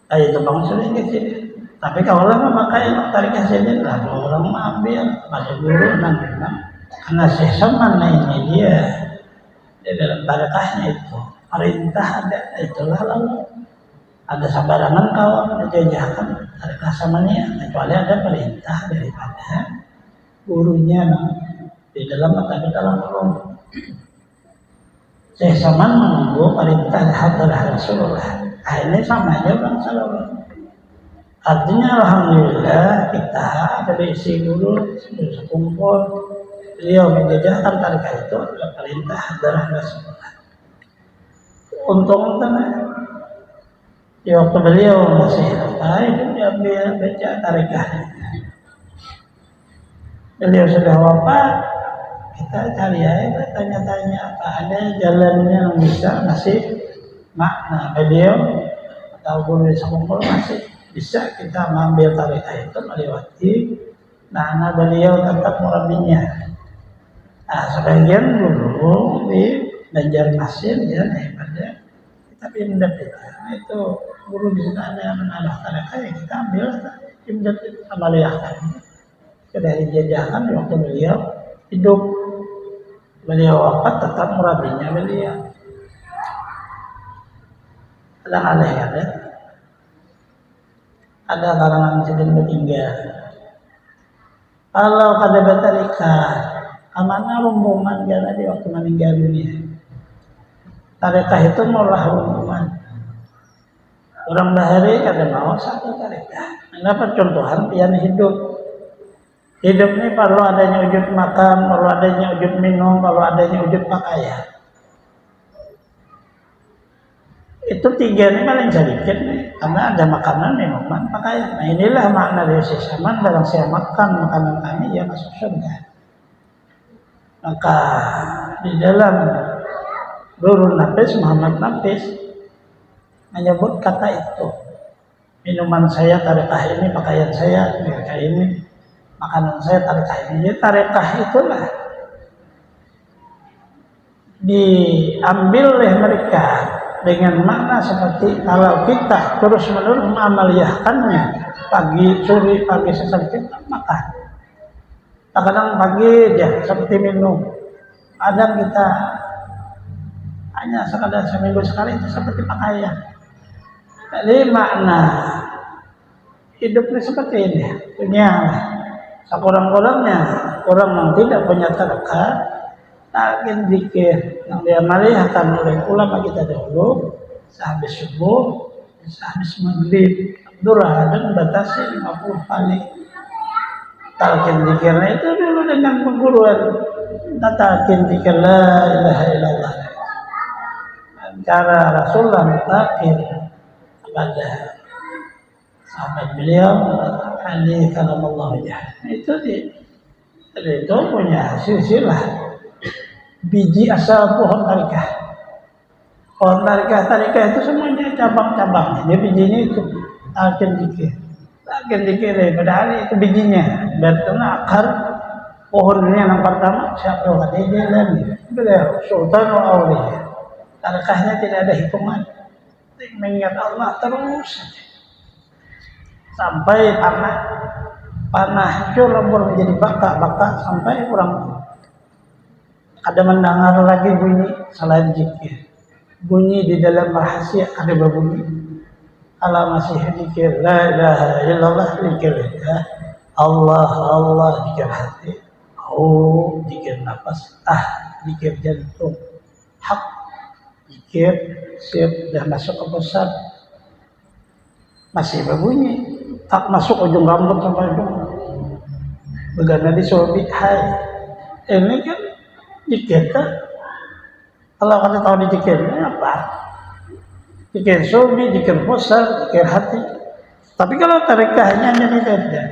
Itu maksudnya kecil. Tapi kalau lama memakai tarikah sini lah orang mengambil masuk guru nanti karena sesamaan ini dia di dalam tarikahnya itu. Perintah ada, itulah lalu ada sembarangan kawan menjajahkan tarikah samanya kecuali ada perintah daripada gurunya di dalam dalam roh. Saya sama menunggu perintah hadrah Rasulullah. Ini sama aja bang Sallallahu. Artinya alhamdulillah kita dari isi guru sekumpul beliau menjajahkan tarikah itu adalah perintah hadrah Rasulullah. Untung teman di waktu beliau masih itu diambil baca tarikahnya. Beliau sudah wafat, kita cari aja tanya-tanya apa ada jalannya yang bisa ngasih makna beliau atau guru sekumpul masih bisa kita mengambil tarikah itu melewati. Nah beliau tetap murabinya. Nah sebagian dulu di Banjarmasin ya daripada kita pindah itu guru di sana ada yang menambah tarikah ya kita ambil pindah amaliahkan sudah dijajahkan di waktu beliau hidup. Beliau wafat tetap murabinya beliau. Ada kalangan sedang bertinggal. Kalau kada bertarikah amana rombongan karena di waktu meninggal dunia. Tarikah itu malah rombongan. Orang bahari kada mau satu tarikah. Kenapa contohan pian hidup? Hidup ini perlu adanya wujud makan, perlu adanya wujud minum, perlu adanya wujud pakaian. Itu tiga ini paling sedikit nih, karena ada makanan, minuman, pakaian. Nah inilah makna dari sesaman. Barang saya makan makanan kami ya masuk surga. Maka di dalam Nurul Nafis, Muhammad Nafis menyebut kata itu. Minuman saya tarikah ini, pakaian saya tarikah ini, makanan saya tarikah ini. Jadi tarikah itulah diambil oleh mereka dengan makna seperti kalau kita terus menerus mengamaliyahkannya pagi, sore, pagi, sesar kita makan. Kadang pagi aja seperti minum. Kadang kita hanya sekadar seminggu sekali itu seperti pakaian. Jadi makna hidup ini seperti ini. Punya sekurang-kurangnya orang yang tidak punya tadakah, takin zikir yang diamalkan oleh ulama kita dahulu sehabis subuh, sehabis maghrib, duha dan batasi 50 kali. Talqin zikirnya itu dulu dengan pengguruan. Talqin zikir la ilaha illallah. Cara Rasulullah talqin kepada sahabat beliau Ali karamallahu wajhah. Itu punya silsilah biji asal pohon tarikah. Pohon tarikah itu semuanya cabang-cabang. Jadi bijinya itu talqin zikir. Talqin zikir padahal itu bijinya. Dan karena akar pohonnya yang pertama siapa Khadijah dan beliau Sultan Aulia. Tarikahnya tidak ada hitungan. Mengingat Allah terus sampai panah hancur lebur menjadi baka sampai orang ada mendengar lagi bunyi selain zikir. Bunyi di dalam rahasia ada berbunyi ala masih zikir la ilaha illallah zikir Allah Allah zikir hati, zikir nafas, zikir jantung, hak zikir siap dah masuk ke pusat masih berbunyi tak masuk ujung rambut sampai ujung begana di sobi hai ini kan zikir kan kalau kita tahu di zikirnya apa zikir sobi, zikir pusat, zikir hati. Tapi kalau tarikahnya jadi beda.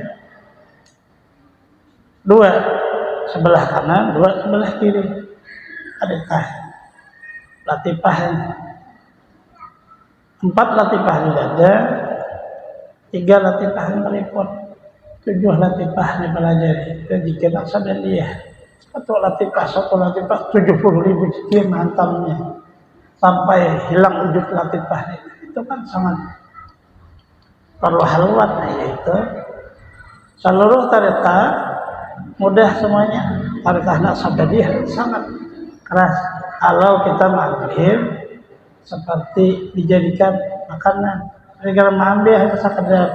Dua sebelah kanan, dua sebelah kiri. Adakah latifahnya? 4 latifah di dada, 3 latifah di meliput, 7 latifah di pelajari. Dan zikir aksa dan dia. Satu latifah 70.000 zikir mantamnya. Sampai hilang wujud latifah itu kan sangat perlu haluan yaitu seluruh tarikah mudah semuanya tarikah naqsabandiyah sangat keras kalau kita mengambil seperti dijadikan makanan kalau mengambil itu sekedar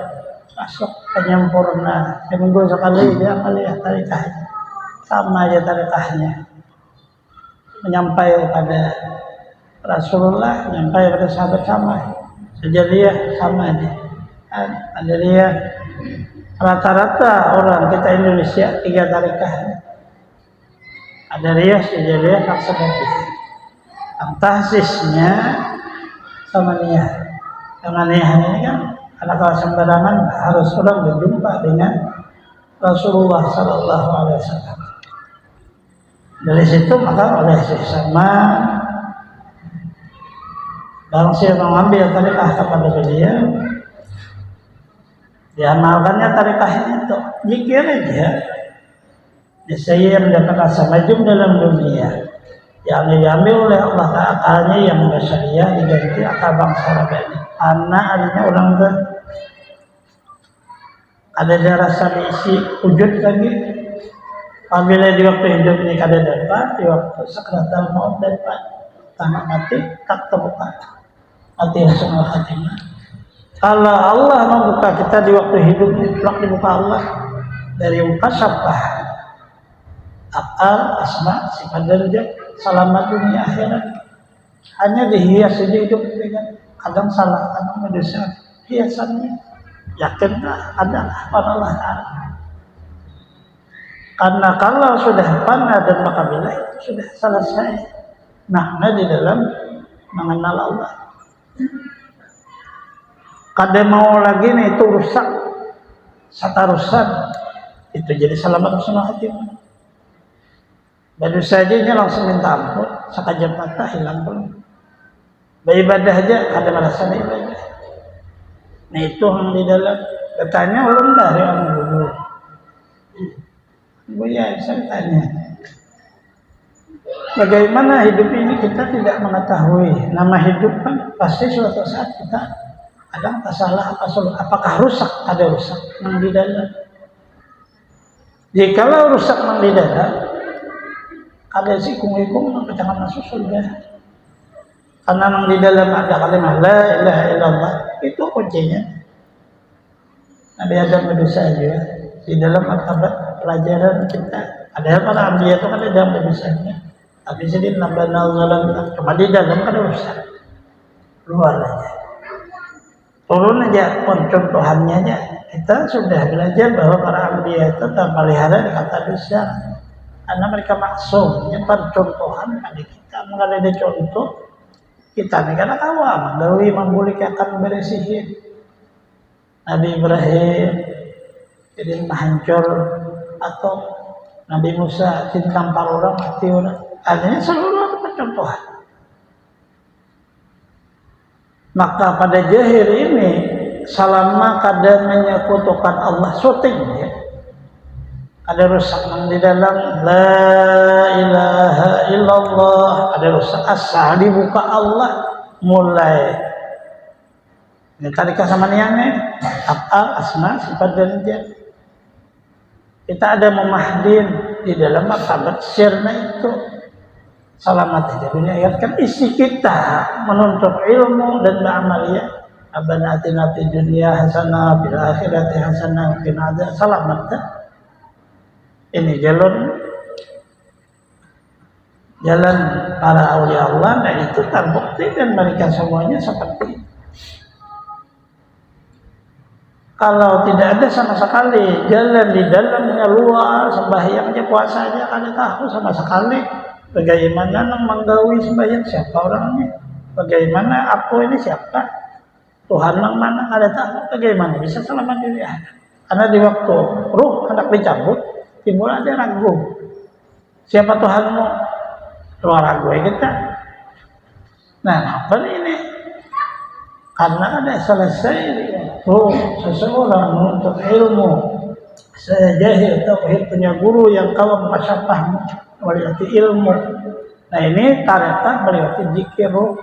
masuk penyempurna seminggu sekali dia melihat tarikahnya sama aja tarikahnya menyampaikan pada Rasulullah sampai pada sahabat sama sejarah sama aja ada dia rata-rata orang kita Indonesia 3 tarikah ada dia sejarah naqsabandiyah tahsisnya sama niat ini kan ada kalau sembarangan harus orang berjumpa dengan Rasulullah Sallallahu Alaihi Wasallam dari situ maka oleh sesama barang siapa mengambil tarikah kepada beliau diamalkannya tarikahnya itu zikir aja saya mendapat rasa maju dalam dunia yang diambil oleh Allah akalnya yang bersyariah diganti akal bangsa rabani karena adanya orang itu ada rasa isi wujud lagi apabila di waktu hidup ini kada dapat di waktu sakratul maut dapat tamat mati tak terbuka mati langsung al-khatimah. Kalau Allah membuka kita di waktu hidup kelak dibuka Allah dari muka syafah akal, asma, sifat darjat, selamat dunia akhirat hanya dihias saja hidup dengan kadang salah, kadang mendosa hiasannya yakinlah ada Allah Ta'ala karena kalau sudah fana dan makabilah itu sudah selesai makna di dalam mengenal Allah. Kada mau lagi nih itu rusak satarusan itu jadi selamat usaha hati baru saja langsung minta ampun sekejap mata hilang pun beribadah aja kada merasa ibadah nah itu yang di dalam bertanya orang dari orang dulu ya saya tanya bagaimana hidup ini kita tidak mengetahui nama hidup kan pasti suatu saat kita kadang tak salah apakah rusak ada rusak yang di dalam Jikalau rusak nang di dalam, ada si ikung-ikung jangan masuk surga. Karena nang di dalam ada kalimat la ilaha illallah, itu kuncinya. Nabi Adam berdosa juga di dalam martabat pelajaran kita. Ada para ambiya itu kan ada dalam berdosanya. Tapi jadi nambah nazalan cuma di dalam kan rusak. Luar aja. Turun aja contohannya aja. Kita sudah belajar bahwa para ambiya itu terpelihara di kata dosa. Karena mereka maksum, yang percontohan pada kita. Mengenai ada contoh, kita ini karena awam. Dawi membolehkan beresihin. Nabi Ibrahim jadi hancur, atau Nabi Musa cinta orang mati orang. Adanya seluruh percontohan. Maka pada jahir ini selama kadang menyekutukan Allah syuting ya. Ada rusak di dalam la ilaha illallah, ada rusak asal dibuka Allah mulai ini tadi sama niatnya af'al asma sifat dan jad. Kita ada memahdin di dalam martabat sirna itu selamat aja dunia akhirat kan isi kita menuntut ilmu dan beramaliyah. Rabbana atina fid dunya hasanah fil akhirati hasanah wa qina adzab selamat kan? Ini jalan para aulia Allah, dan itu terbukti dan mereka semuanya seperti itu. Kalau tidak ada sama sekali jalan di dalamnya luar sembahyangnya puasanya kada tahu sama sekali bagaimana nang menggawi sembahyang siapa orangnya, bagaimana aku ini siapa, Tuhan nang mana kada tahu, bagaimana bisa selamat dunia. Karena di waktu ruh hendak dicabut timbul ada ragu. Siapa Tuhanmu? Luar ragu kita. Nah, apa ini? Karena ada selesai seseorang menuntut ilmu. Saya jahil tauhid punya guru yang kawan masyafah melewati ilmu. Nah ini tarekat melewati zikir ruh,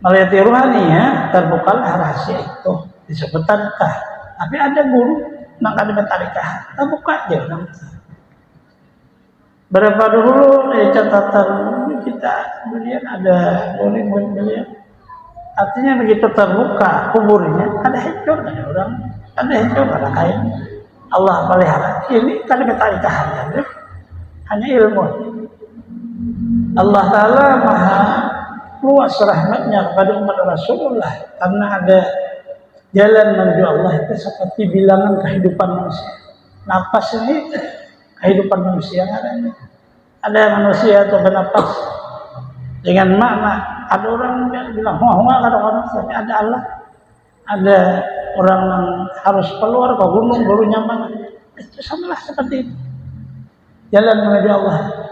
melewati rohaninya terbukalah rahasia itu disebut tarekat. Tapi ada guru nak ada tarekat, terbuka aja nanti. Berapa dulu catatan kita kemudian ada boleh beliau. Artinya begitu terbuka kuburnya ada hancur ada orang, ada hancur ada kain. Allah pelihara. Ini kan ketarikahannya, hanya ilmu. Allah Taala maha luas rahmatnya kepada umat Rasulullah karena ada jalan menuju Allah itu seperti bilangan kehidupan manusia. Napas ini kehidupan manusia adanya. Ada manusia atau bernapas dengan makna. Ada orang yang bilang ada orang tapi ada Allah. Ada orang yang harus keluar ke gunung baru nyaman. Itu samalah seperti itu. Jalan menuju Allah.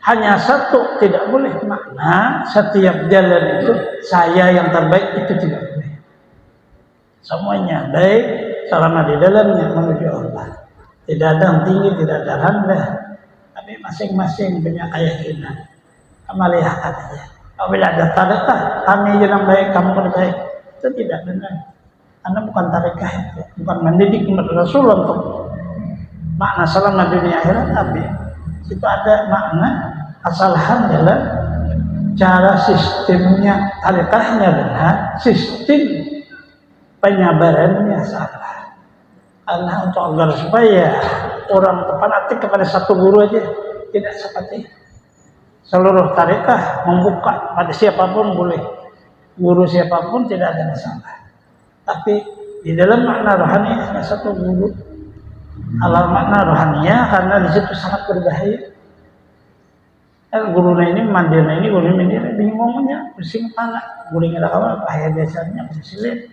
Hanya satu tidak boleh makna setiap jalan itu saya yang terbaik itu tidak boleh. Semuanya baik selama di dalamnya menuju Allah. Tidak ada yang tinggi, tidak ada rendah. Tapi masing-masing punya keyakinan. Amaliyah katanya. Apabila ada tarekah, kami yang baik, kamu yang baik. Itu tidak benar. Anda bukan tarekah itu. Bukan mendidik umat Rasul untuk makna selama dunia akhirat. Tapi itu ada makna kesalahan dalam cara sistemnya. Tarekahnya benar, sistem penyabarannya salah. Allah untuk agar supaya orang fanatik kepada satu guru aja tidak seperti itu. Seluruh tarekah membuka pada siapapun boleh, guru siapapun tidak ada masalah. Tapi di dalam makna rohani hanya satu guru. Kalau makna rohaninya karena di situ sangat berbahaya. Gurunya ini mandirnya ini guru ini bingungnya pusing kepala, guru nggak tahu bahaya biasanya bersilit.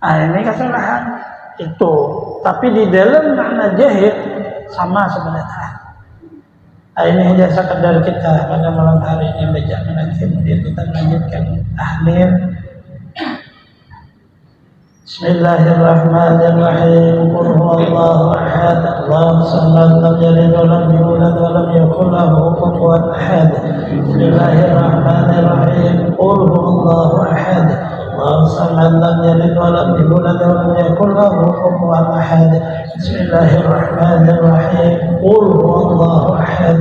Ini kesalahan itu. Tapi di dalam makna jahil sama sebenarnya. Ini hanya sekadar kita pada malam hari ini baca menanti, kemudian kita melanjutkan tahlil. Bismillahirrahmanirrahim. Qul huwallahu ahad, Allahu samad, lam yalid wa lam yulad wa lam yakul lahu kufuwan ahad. Bismillahirrahmanirrahim. Qul huwallahu ahad, Allahu صمد لم يلد ولم يولد ولم يكن له كفوا أحد. بسم الله الرحمن الرحيم. قل هو الله أحد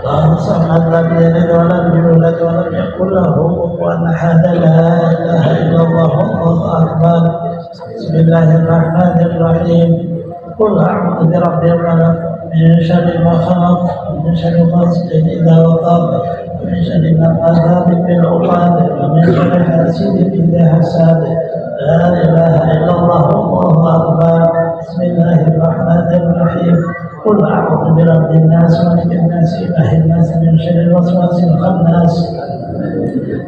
الله صمد لم يلد ولم يولد ولم يكن له كفوا أحد. لا إله إلا الله والله أكبر. بسم الله الرحمن الرحيم. قل أعوذ برب الفلق من شر ما خلق ومن شر غاسق إذا وقب ومن شر النفاثات في العقد ومن شر حاسد إذا حسد. لا إله إلا الله والله أكبر. بسم الله الرحمن الرحيم. قل أعوذ برب الناس ملك الناس إله الناس من شر الوسواس الخناس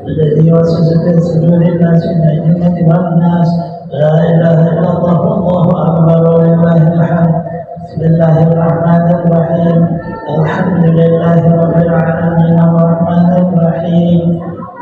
الذي يوسوس في صدور الناس من الجنة والناس. لا إله إلا الله والله أكبر ولله الحمد. بسم الله الرحمن الرحيم. الحمد لله رب العالمين الرحمن الرحيم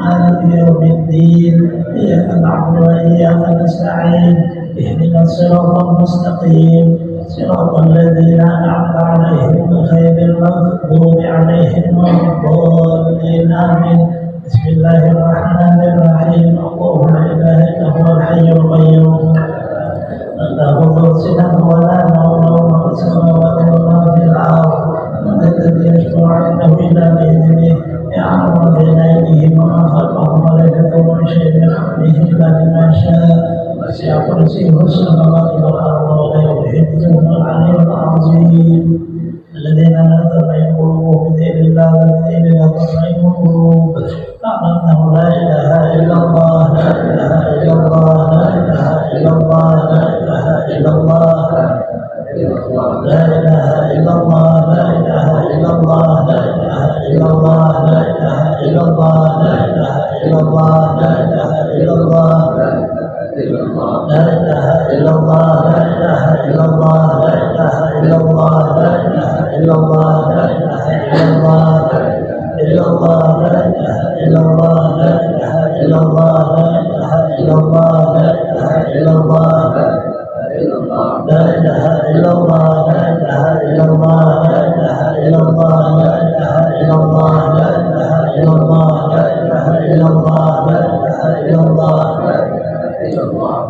مالك يوم الدين إياك نعبد وإياك نستعين اهدنا الصراط المستقيم صراط الذين أنعمت عليهم غير المغضوب عليهم ولا الضالين آمين. بسم الله الرحمن الرحيم. الله لا إله إلا هو الحي القيوم لا تأخذه سنة ولا نوم له ما في السماوات وما في الأرض من الذي يشفع عنده إلا بإذنه يعلم بين أيديهم وما خلفهم ولا يحيطون بشيء من علمه إلا بما شاء وسع كرسيه السماوات والأرض ولا يحيطهم العلي العظيم. الذين لا تطمئن قلوبهم بذكر الله والذين لا تطمئن قلوب فاعلم أنه لا إله إلا الله لا إله إلا الله لا إله إلا الله لا إله إلا الله لا إله إلا الله لا إله إلا الله لا إله إلا الله لا إله إلا الله لا إله إلا الله لا إله إلا الله لا إله إلا الله لا إله إلا الله لا إله إلا الله لا إله إلا الله لا إله إلا الله إلا الله لا إله إلا الله لا إله إلا الله لا إله إلا الله لا إله إلا الله لا إله إلا الله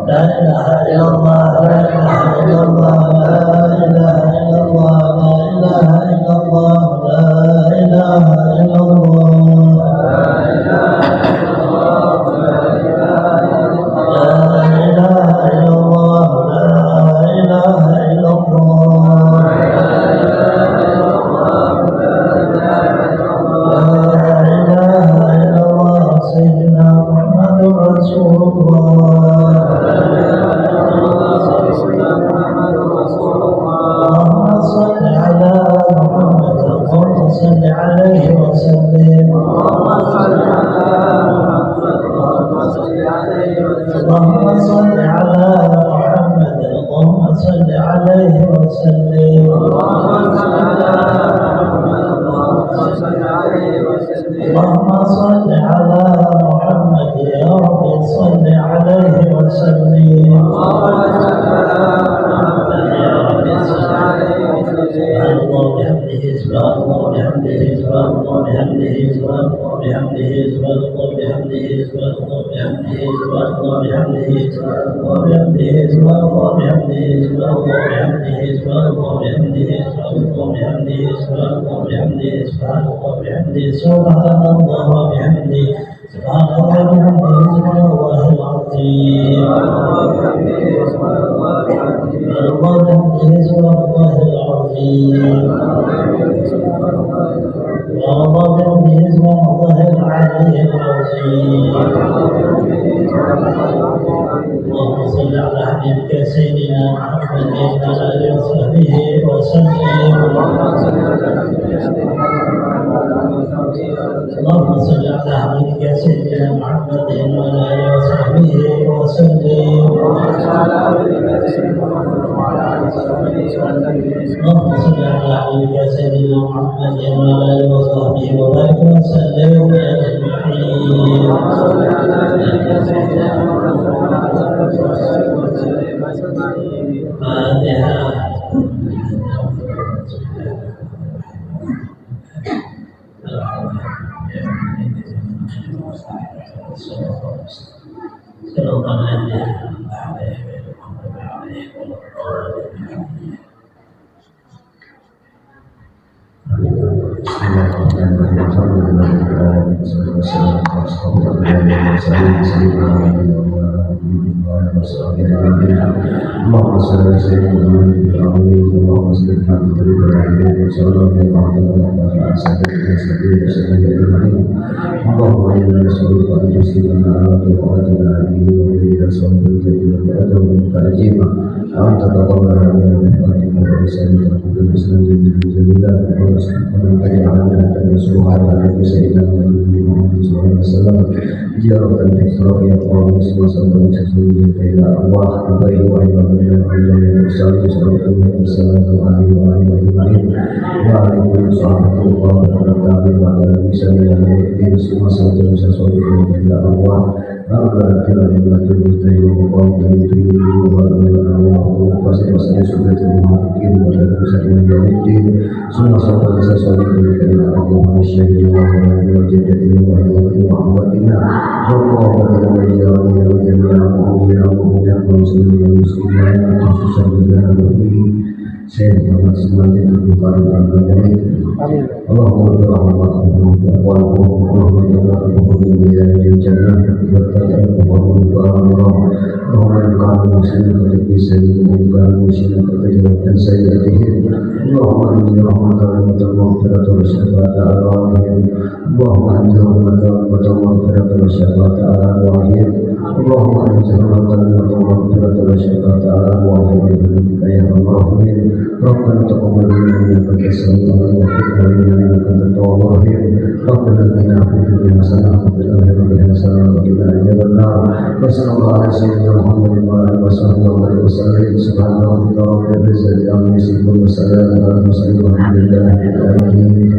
لا إله إلا الله لا إله إلا الله لا إله إلا الله لا إله إلا الله لا إله إلا الله لا إله إلا الله لا إله إلا الله لا إله إلا الله لا إله إلا الله لا إله إلا الله لا إله إلا الله سبحان الله وبحمده سبحان الله وبحمده سبحان الله العظيم سبحان الله وبحمده سبحان الله العظيم سبحان الله وبحمده سبحان الله العلي العظيم. اللهم صل على حبيبك سيدنا محمد وعلى اله وصحبه وسلم. اللهم صل على حبيبك سيدنا محمد وعلى اله وصحبه وسلم. اللهم صل على حبيبك سيدنا محمد وعلى اله وصحبه وبارك وسلم اجمعين. فاتحة. صراط الذين أنعمت عليهم غير المغضوب عليهم ولا الضالين. Bismillahirrahmanirrahim. Alhamdulillah, wassalatu wassalamu ala sayyidina Allahumma salli ala sayyidina Muhammad wa ala alihi wa sahbihi Allahumma inna nas'aluka an tusibana ala ta'atina alihi wa ila sawabika wa adawin ta'jima anta taqabbal minna wa risalata muslimin jamilan wa subhanallahi ta'ala dan subhanallahi sayyidina Muhammad sallallahu alaihi wasallam ziaratan isra ya Allah subhanahu wa ta'ala ila Allah baik wa ibadillah wa sallallahu alaihi wa alihi wa alaikum salam wa rahmatullahi wa barakatuh. Semua sahaja sesuatu ila Allah Allah telah membantu kita yang Allah itu Allah pasti sudah termungkin pada kesadaran yang semua sahaja sesuatu ila Allah manusia yang Allah jadi Allah Muhammadina Allah ya khususnya dengan saya Muhammad semuanya terbuka dengan baik. Allahumma rahmatullah wa Rabbana taqabbal minna innaka as-sami'ul 'alim wa Rabbana atina fid dunya hasanah wa fil akhirati hasanah wa qina adzabannar. Wa sallallahu ala sayyidina Muhammadin wa alihi wasallam. Subhana rabbika rabbil izzati amma yasifun wa salamun ala al-mursalin walhamdulillahi rabbil alamin.